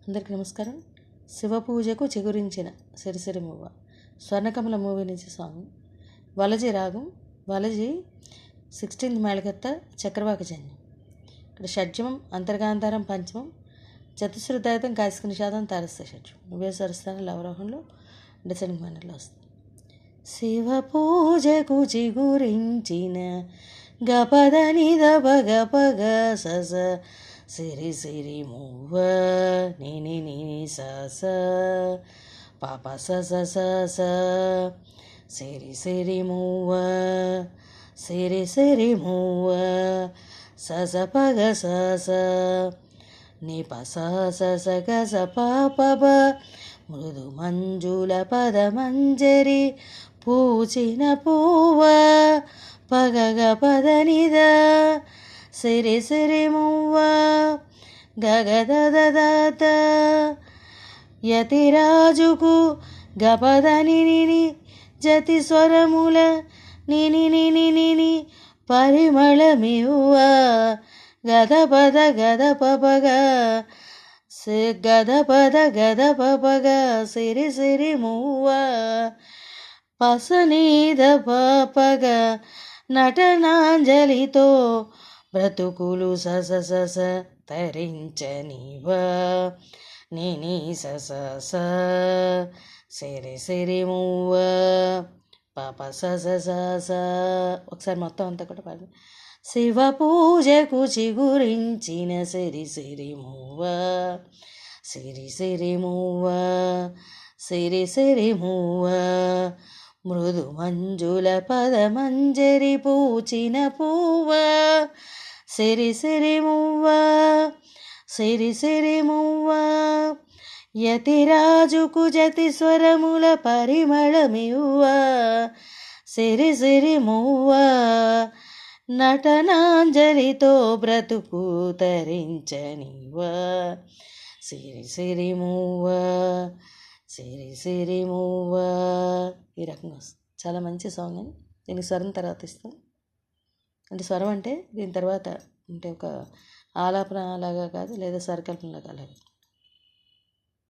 అందరికీ నమస్కారం. శివ పూజకు చిగురించిన సిరిసిరి మువ్వ స్వర్ణకమల మూవీ నుంచి సాంగ్. వలజి రాగం. వలజి 16th మేళకర్త చక్రవాక జన్యం. ఇక్కడ షడ్జమం, అంతర్గాంధారం పంచమం, చతుశ్రుతాయుతం, కాశిక నిషాదం, తారస్థ షడ్జం. నువ్వే స్వరస్థానాలు అవరోహంలో డిసెండింగ్ మేనర్లో వస్తుంది. శివ పూజకు చిగురించిన గపదని దపగ పగ సస సిరి సిరి మువ్వ నిని నిని సస పాప సస సస సిరి సిరి మువ్వ సిరి సిరి మువ్వ సస పగ సస నిప సస గస పాప మృదు మంజుల పద మంజరి పూచిన పువ్వ పగగ పదనిద సిరి సిరి మువ్వ గగదదదత యతిరాజుకు గపదని నిని జతి స్వరముల నిని నిని నిని పరిమళమివ్వ గదపద గదపగ గదపద గదపగ సిరి సిరి మువ్వ పసనీద పగ నటనాంజలితో బ్రతుకులు సస సస తరించనివ నిని సస సిరి సిరి మువ్వ పాప సస సస. ఒకసారి మొత్తం అంతా కూడా పాడు. శివ పూజకు చిగురించిన సిరి సిరి మువ్వ సిరి సిరి మువ్వ సిరి సిరి మువ్వ మృదు మంజుల పద మంజరి పూచిన పువ్వ సిరి సిరి మువ్వ సిరి సిరి మువ్వ యతిరాజుకు జతి స్వరముల పరిమళమివ్వ సిరి సిరి మువ్వ నటనాంజలితో బ్రతుకు తరించనివ్వ సిరి సిరి మువ్వ సిరి సిరి మువ్వ. ఈ రకంగా వస్తుంది. చాలా మంచి సాంగ్ అని. దీనికి స్వరం తర్వాత ఇస్తాం. అంటే స్వరం అంటే దీని తర్వాత అంటే ఒక ఆలాపన లాగా కాదు, లేదా స్వరకల్పనలాగా అలాగే.